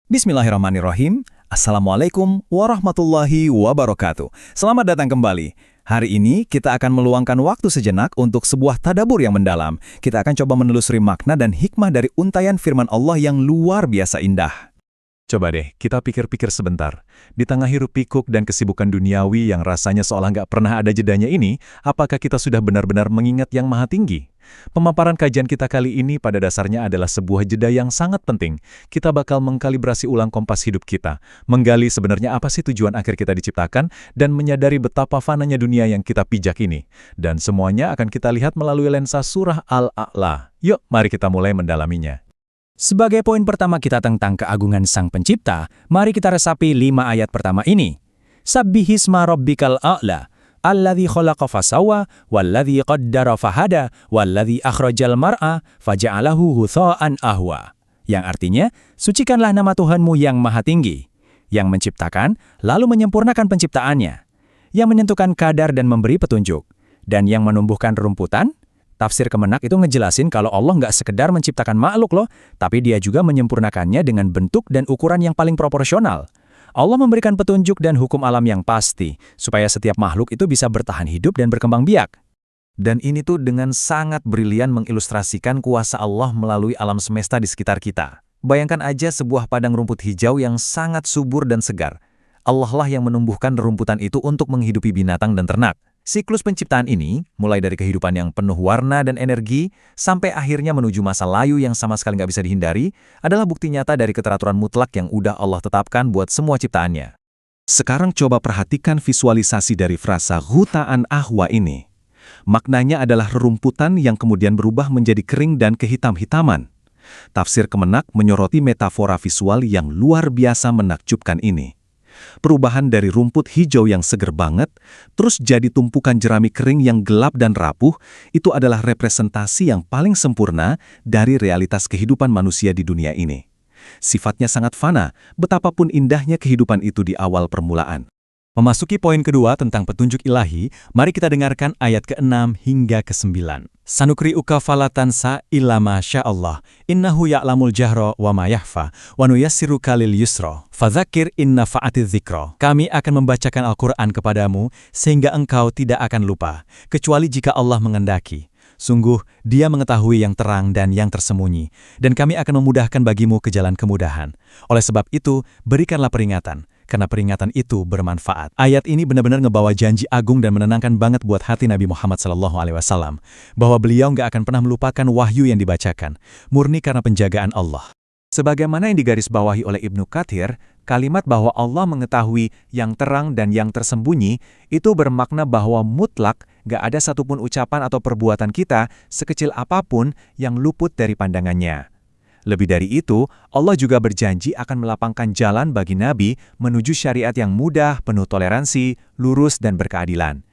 Bismillahirrahmanirrahim. Assalamualaikum warahmatullahi wabarakatuh. Selamat datang kembali. Hari ini kita akan meluangkan waktu sejenak untuk sebuah tadabur yang mendalam. Kita akan coba menelusuri makna dan hikmah dari untayan firman Allah yang luar biasa indah. Coba deh, kita pikir-pikir sebentar. Di tengah hiruk-pikuk dan kesibukan duniawi yang rasanya seolah nggak pernah ada jedanya ini, apakah kita sudah benar-benar mengingat yang maha tinggi? Pemaparan kajian kita kali ini pada dasarnya adalah sebuah jeda yang sangat penting. Kita bakal mengkalibrasi ulang kompas hidup kita, menggali sebenarnya apa sih tujuan akhir kita diciptakan, dan menyadari betapa fananya dunia yang kita pijak ini. Dan semuanya akan kita lihat melalui lensa surah Al-A'la. Yuk, mari kita mulai mendalaminya. Sebagai poin pertama kita tentang keagungan Sang Pencipta, mari kita resapi 5 ayat pertama ini. Sabbihisma rabbikal a'la, alladzi khalaqa fasawwa, walladzi qaddara fahada, walladzi akhrajal mar'a, faja'alahu hutha'an ahwa. Yang artinya, sucikanlah nama Tuhanmu yang maha tinggi, yang menciptakan, lalu menyempurnakan penciptaannya, yang menentukan kadar dan memberi petunjuk, dan yang menumbuhkan rumputan. Tafsir Kemenak itu ngejelasin kalau Allah nggak sekedar menciptakan makhluk loh, tapi dia juga menyempurnakannya dengan bentuk dan ukuran yang paling proporsional. Allah memberikan petunjuk dan hukum alam yang pasti, supaya setiap makhluk itu bisa bertahan hidup dan berkembang biak. Dan ini tuh dengan sangat brilian mengilustrasikan kuasa Allah melalui alam semesta di sekitar kita. Bayangkan aja sebuah padang rumput hijau yang sangat subur dan segar. Allah lah yang menumbuhkan rumputan itu untuk menghidupi binatang dan ternak. Siklus penciptaan ini, mulai dari kehidupan yang penuh warna dan energi, sampai akhirnya menuju masa layu yang sama sekali nggak bisa dihindari, adalah bukti nyata dari keteraturan mutlak yang udah Allah tetapkan buat semua ciptaannya. Sekarang coba perhatikan visualisasi dari frasa hutha'an ahwa ini. Maknanya adalah rerumputan yang kemudian berubah menjadi kering dan kehitam-hitaman. Tafsir Kemenak menyoroti metafora visual yang luar biasa menakjubkan ini. Perubahan dari rumput hijau yang seger banget, terus jadi tumpukan jerami kering yang gelap dan rapuh, itu adalah representasi yang paling sempurna dari realitas kehidupan manusia di dunia ini. Sifatnya sangat fana, betapapun indahnya kehidupan itu di awal permulaan. Memasuki poin kedua tentang petunjuk ilahi, mari kita dengarkan ayat ke-6 hingga ke-9. Sanukri'uka falatansa illa ma sya'allah, innahu ya'lamul jahra wa ma yakhfa, wa nuyassiruka lil yusra, fadzakir in nafa'atiz dzikra. Kami akan membacakan Al-Quran kepadamu, sehingga engkau tidak akan lupa, kecuali jika Allah mengendaki. Sungguh, Dia mengetahui yang terang dan yang tersembunyi, dan kami akan memudahkan bagimu ke jalan kemudahan. Oleh sebab itu, berikanlah peringatan, karena peringatan itu bermanfaat. Ayat ini benar-benar ngebawa janji agung dan menenangkan banget buat hati Nabi Muhammad SAW, bahwa beliau nggak akan pernah melupakan wahyu yang dibacakan, murni karena penjagaan Allah. Sebagaimana yang digarisbawahi oleh Ibnu Katsir, kalimat bahwa Allah mengetahui yang terang dan yang tersembunyi itu bermakna bahwa mutlak nggak ada satupun ucapan atau perbuatan kita sekecil apapun yang luput dari pandangannya. Lebih dari itu, Allah juga berjanji akan melapangkan jalan bagi Nabi menuju syariat yang mudah, penuh toleransi, lurus, dan berkeadilan.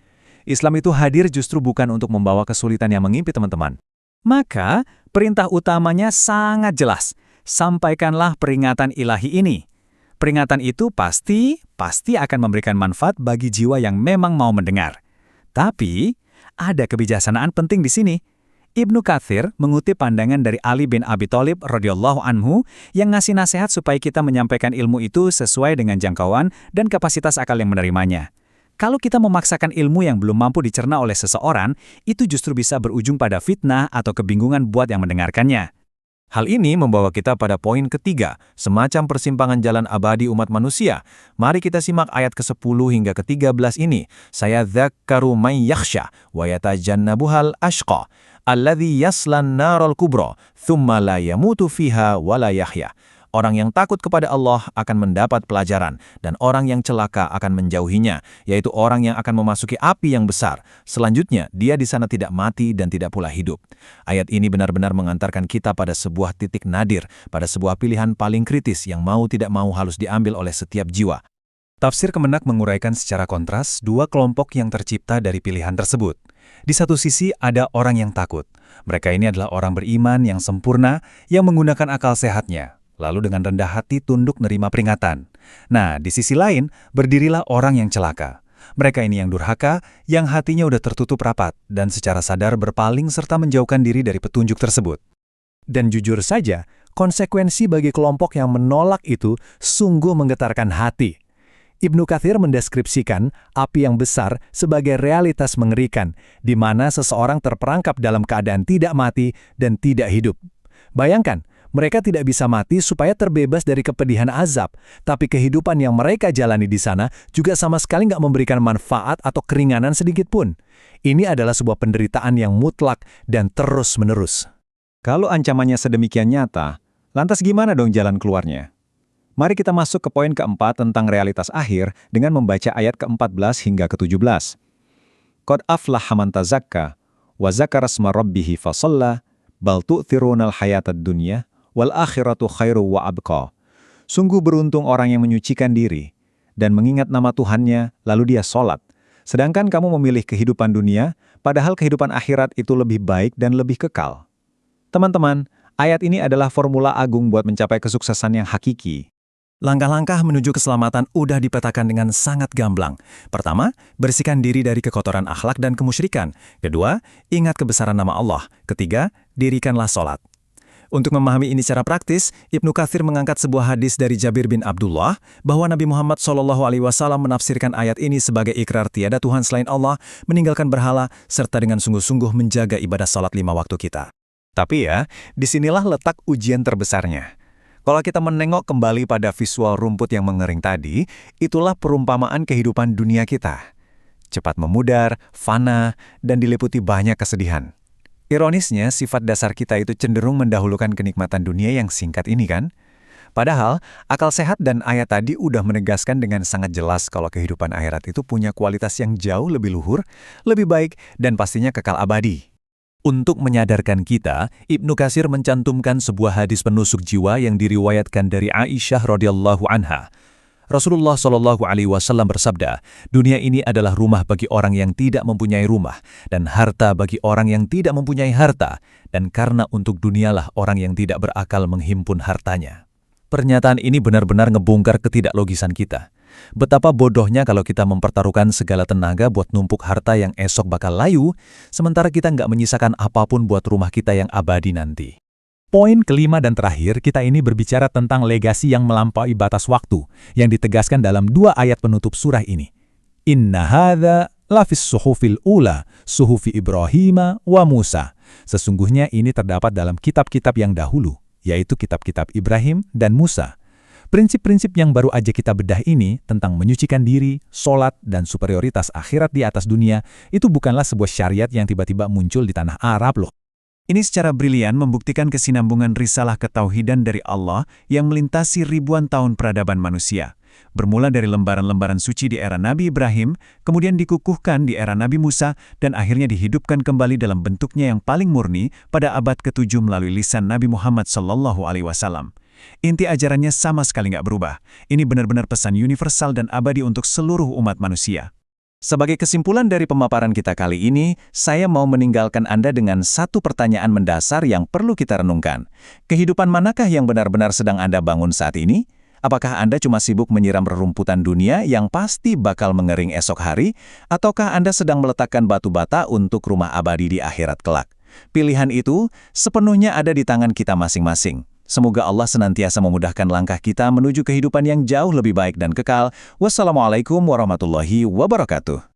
Islam itu hadir justru bukan untuk membawa kesulitan yang mengimpit teman-teman. Maka, perintah utamanya sangat jelas. Sampaikanlah peringatan ilahi ini. Peringatan itu pasti akan memberikan manfaat bagi jiwa yang memang mau mendengar. Tapi, ada kebijaksanaan penting di sini. Ibnu Katsir mengutip pandangan dari Ali bin Abi Thalib radhiyallahu anhu yang ngasih nasihat supaya kita menyampaikan ilmu itu sesuai dengan jangkauan dan kapasitas akal yang menerimanya. Kalau kita memaksakan ilmu yang belum mampu dicerna oleh seseorang, itu justru bisa berujung pada fitnah atau kebingungan buat yang mendengarkannya. Hal ini membawa kita pada poin ketiga, semacam persimpangan jalan abadi umat manusia. Mari kita simak ayat ke-10 hingga ke-13 ini. Saya dzakkaru may yakhsha wa yatajannabuhal ashqa alladzi yaslan naral kubra thumma la yamutu fiha wa la yahya. Orang yang takut kepada Allah akan mendapat pelajaran, dan orang yang celaka akan menjauhinya, yaitu orang yang akan memasuki api yang besar. Selanjutnya, dia di sana tidak mati dan tidak pula hidup. Ayat ini benar-benar mengantarkan kita pada sebuah titik nadir, pada sebuah pilihan paling kritis yang mau tidak mau harus diambil oleh setiap jiwa. Tafsir Kemenak menguraikan secara kontras dua kelompok yang tercipta dari pilihan tersebut. Di satu sisi ada orang yang takut. Mereka ini adalah orang beriman yang sempurna, yang menggunakan akal sehatnya, lalu dengan rendah hati tunduk nerima peringatan. Nah, di sisi lain, berdirilah orang yang celaka. Mereka ini yang durhaka, yang hatinya udah tertutup rapat, dan secara sadar berpaling serta menjauhkan diri dari petunjuk tersebut. Dan jujur saja, Konsekuensi bagi kelompok yang menolak itu sungguh menggetarkan hati. Ibnu Katsir mendeskripsikan api yang besar sebagai realitas mengerikan, di mana seseorang terperangkap dalam keadaan tidak mati dan tidak hidup. Bayangkan, mereka tidak bisa mati supaya terbebas dari kepedihan azab, tapi kehidupan yang mereka jalani di sana juga sama sekali nggak memberikan manfaat atau keringanan sedikit pun. Ini adalah sebuah penderitaan yang mutlak dan terus-menerus. Kalau ancamannya sedemikian nyata, lantas gimana dong jalan keluarnya? Mari kita masuk ke poin keempat tentang realitas akhir dengan membaca ayat ke-14 hingga ke-17. Qad aflaha man tazakka, wa zakara asma rabbihi fasalla, bal tu'thirunal hayatad dunya, wal akhiratu khairu wa abqa. Sungguh beruntung orang yang menyucikan diri dan mengingat nama Tuhannya, lalu dia sholat. Sedangkan kamu memilih kehidupan dunia, padahal kehidupan akhirat itu lebih baik dan lebih kekal. Teman-teman, ayat ini adalah formula agung buat mencapai kesuksesan yang hakiki. Langkah-langkah menuju keselamatan udah dipetakan dengan sangat gamblang. Pertama, bersihkan diri dari kekotoran akhlak dan kemusyrikan. Kedua, ingat kebesaran nama Allah. Ketiga, dirikanlah sholat. Untuk memahami ini secara praktis, Ibnu Katsir mengangkat sebuah hadis dari Jabir bin Abdullah bahwa Nabi Muhammad SAW menafsirkan ayat ini sebagai ikrar tiada Tuhan selain Allah, meninggalkan berhala, serta dengan sungguh-sungguh menjaga ibadah sholat 5 waktu kita. Tapi ya, disinilah letak ujian terbesarnya. Kalau kita menengok kembali pada visual rumput yang mengering tadi, itulah perumpamaan kehidupan dunia kita. Cepat memudar, fana, dan diliputi banyak kesedihan. Ironisnya, sifat dasar kita itu cenderung mendahulukan kenikmatan dunia yang singkat ini kan? Padahal, akal sehat dan ayat tadi udah menegaskan dengan sangat jelas kalau kehidupan akhirat itu punya kualitas yang jauh lebih luhur, lebih baik, dan pastinya kekal abadi. Untuk menyadarkan kita, Ibnu Katsir mencantumkan sebuah hadis penusuk jiwa yang diriwayatkan dari Aisyah radhiyallahu anha. Rasulullah SAW bersabda, dunia ini adalah rumah bagi orang yang tidak mempunyai rumah, dan harta bagi orang yang tidak mempunyai harta, dan karena untuk dunialah orang yang tidak berakal menghimpun hartanya. Pernyataan ini benar-benar ngebongkar ketidaklogisan kita. Betapa bodohnya kalau kita mempertaruhkan segala tenaga buat numpuk harta yang esok bakal layu, sementara kita nggak menyisakan apapun buat rumah kita yang abadi nanti. Poin kelima dan terakhir, kita ini berbicara tentang legasi yang melampaui batas waktu, yang ditegaskan dalam 2 ayat penutup surah ini. Inna hadza lafis suhufil ula, suhufi Ibrahim wa Musa. Sesungguhnya ini terdapat dalam kitab-kitab yang dahulu, yaitu kitab-kitab Ibrahim dan Musa. Prinsip-prinsip yang baru aja kita bedah ini tentang menyucikan diri, sholat, dan superioritas akhirat di atas dunia itu bukanlah sebuah syariat yang tiba-tiba muncul di tanah Arab loh. Ini secara brilian membuktikan kesinambungan risalah ketauhidan dari Allah yang melintasi ribuan tahun peradaban manusia. Bermula dari lembaran-lembaran suci di era Nabi Ibrahim, kemudian dikukuhkan di era Nabi Musa, dan akhirnya dihidupkan kembali dalam bentuknya yang paling murni pada abad ke-7 melalui lisan Nabi Muhammad SAW. Inti ajarannya sama sekali nggak berubah. Ini benar-benar pesan universal dan abadi untuk seluruh umat manusia. Sebagai kesimpulan dari pemaparan kita kali ini, saya mau meninggalkan Anda dengan satu pertanyaan mendasar yang perlu kita renungkan. Kehidupan manakah yang benar-benar sedang Anda bangun saat ini? Apakah Anda cuma sibuk menyiram rerumputan dunia yang pasti bakal mengering esok hari? Ataukah Anda sedang meletakkan batu bata untuk rumah abadi di akhirat kelak? Pilihan itu sepenuhnya ada di tangan kita masing-masing. Semoga Allah senantiasa memudahkan langkah kita menuju kehidupan yang jauh lebih baik dan kekal. Wassalamualaikum warahmatullahi wabarakatuh.